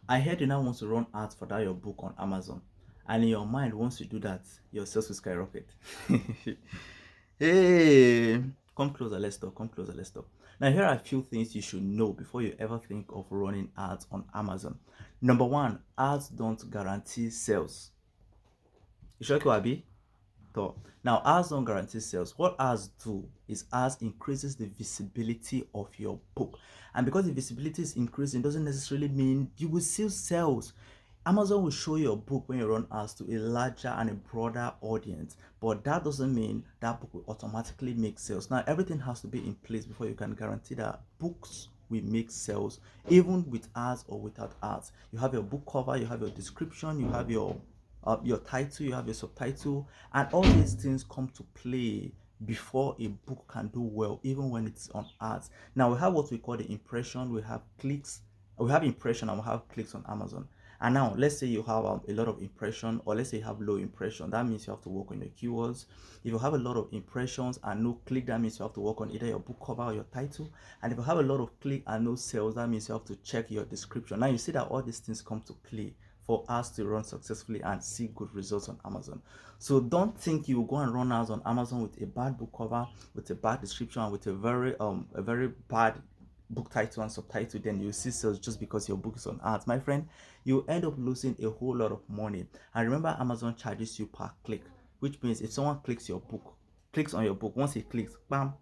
I heard you now want to run ads for that your book on Amazon, and in your mind, once you do that, your sales will skyrocket. Hey, come closer, let's talk. Come closer, let's talk. Now, here are a few things you should know before you ever think of running ads on Amazon. Number one, ads don't guarantee sales. You sure, Abi? Thought. Now, ads don't guarantee sales. What ads do is ads increases the visibility of your book. And because the visibility is increasing, doesn't necessarily mean you will still sales. Amazon will show your book when you run ads to a larger and a broader audience, but that doesn't mean that book will automatically make sales. Now, everything has to be in place before you can guarantee that books will make sales, even with ads or without ads. You have your book cover, you have your description, you have your title, you have your subtitle, and all these things come to play before a book can do well, even when it's on ads. Now we have what we call the impression, we have clicks, we have impression and we have clicks on Amazon. And now let's say you have a lot of impression, or let's say you have low impression, that means you have to work on your keywords. If you have a lot of impressions and no click, that means you have to work on either your book cover or your title. And if you have a lot of click and no sales, that means you have to check your description. Now you see that all these things come to play for us to run successfully and see good results on Amazon. So don't think you will go and run ads on Amazon with a bad book cover, with a bad description, with a very bad book title and subtitle, then you see sales just because your book is on ads. My friend, you end up losing a whole lot of money. And remember, Amazon charges you per click, which means if someone clicks on your book, once he clicks, bam,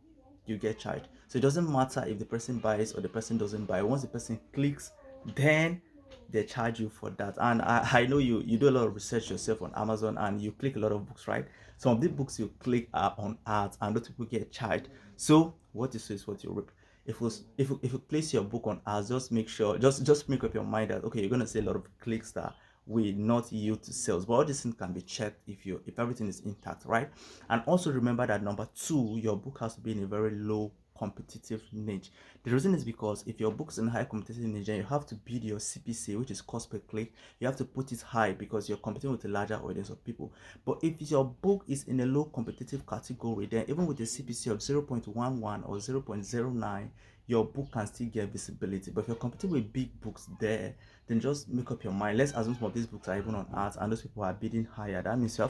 you get charged. So it doesn't matter if the person buys or the person doesn't buy. Once the person clicks, then they charge you for that. And I know you do a lot of research yourself on Amazon, and you click a lot of books, right? Some of the books you click are on ads, and those people get charged. So what you say is what you reap. If you place your book on ads, just make sure, just make up your mind that okay, you're gonna see a lot of clicks that will not yield to sales. But all these things can be checked if everything is intact, right? And also remember that number two, your book has to be in a very low competitive niche. The reason is because if your book's in high competitive niche, then you have to build your CPC, which is cost per click. You have to put it high because you're competing with a larger audience of people. But if your book is in a low competitive category, then even with a CPC of 0.11 or 0.09, your book can still get visibility. But if you're competing with big books there, then just make up your mind. Let's assume some of these books are even on ads and those people are bidding higher. That means you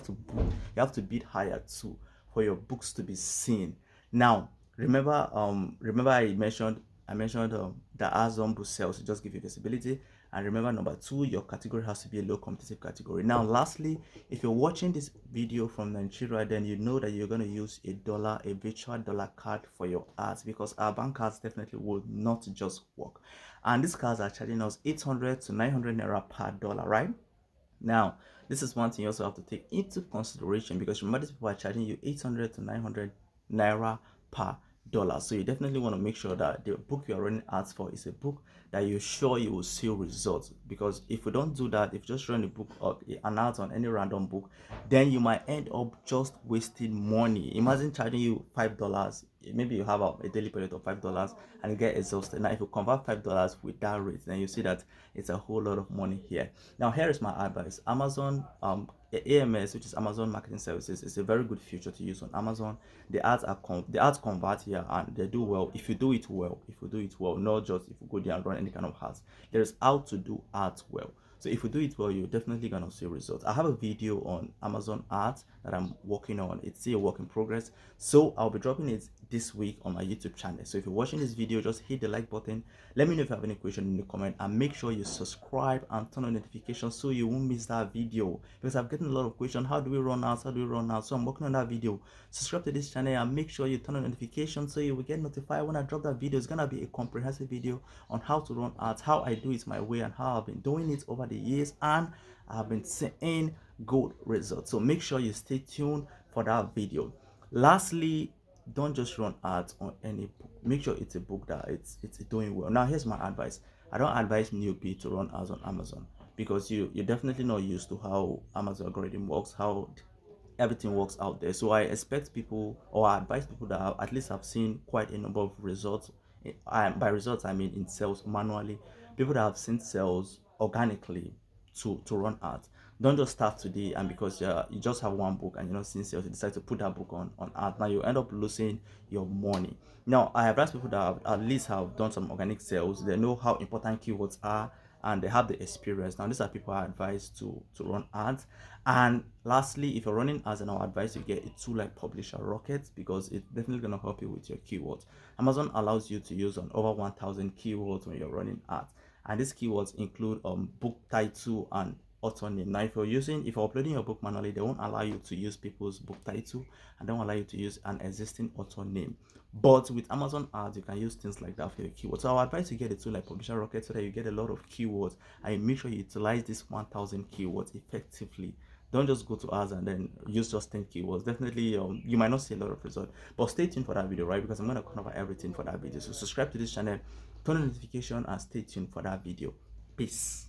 have to bid higher too for your books to be seen. Now, remember I mentioned the Amazon boost sales to just give you visibility. And remember, number two, your category has to be a low competitive category. Now, lastly, if you're watching this video from Nigeria, then you know that you're going to use a virtual dollar card for your ads, because our bank cards definitely would not just work. And these cards are charging us 800 to 900 naira per dollar, right? Now, this is one thing you also have to take into consideration, because remember, these people are charging you 800 to 900 naira per dollar. So you definitely want to make sure that the book you are running ads for is a book that you're sure you will see results. Because if you don't do that, if you just run a book or an ad on any random book, then you might end up just wasting money. Imagine charging you $5. Maybe you have a daily budget of $5 and you get exhausted. Now, if you convert $5 with that rate, then you see that it's a whole lot of money here. Now, here is my advice. Amazon AMS, which is Amazon Marketing Services, is a very good feature to use on Amazon. The ads convert here and they do well if you do it well. If you do it well, not just if you go there and run any kind of ads. There's how to do ads well. So if you do it well, you're definitely gonna see results. I have a video on Amazon ads that I'm working on. It's still a work in progress. So I'll be dropping it this week on my YouTube channel. So if you're watching this video, just hit the like button. Let me know if you have any question in the comment, and make sure you subscribe and turn on notifications so you won't miss that video, because I've gotten a lot of questions. How do we run ads? How do we run ads? So I'm working on that video. Subscribe to this channel and make sure you turn on notifications so you will get notified when I drop that video. It's gonna be a comprehensive video on how to run ads, how I do it my way, and how I've been doing it over the years, and I've been seeing good results. So make sure you stay tuned for that video. Lastly, don't just run ads on any book. Make sure it's a book that it's doing well. Now, here's my advice. I don't advise newbie to run ads on Amazon, because you're definitely not used to how Amazon algorithm works, how everything works out there. So I expect people, or I advise people that at least have seen quite a number of results. By results, I mean in sales manually. People that have seen sales organically to run ads. Don't just start today, and because you just have one book and you're not seeing sales, you decide to put that book on ad. Now you end up losing your money. Now I advise people that at least have done some organic sales. They know how important keywords are, and they have the experience. Now these are people I advise to run ads. And lastly, if you're running ads, and I advise you get a tool like Publisher Rocket, because it's definitely going to help you with your keywords. Amazon allows you to use over 1000 keywords when you're running ads, and these keywords include book title and author name. Now if you're uploading your book manually, they won't allow you to use people's book title, and they won't allow you to use an existing author name. But with Amazon ads, you can use things like that for your keywords. So I advise you get a tool like Publisher Rocket, so that you get a lot of keywords, and you make sure you utilize these 1000 keywords effectively. Don't just go to ads and then use just 10 keywords. Definitely you might not see a lot of results, but stay tuned for that video, right? Because I'm going to cover everything for that video. So subscribe to this channel, turn on notification, and stay tuned for that video. Peace.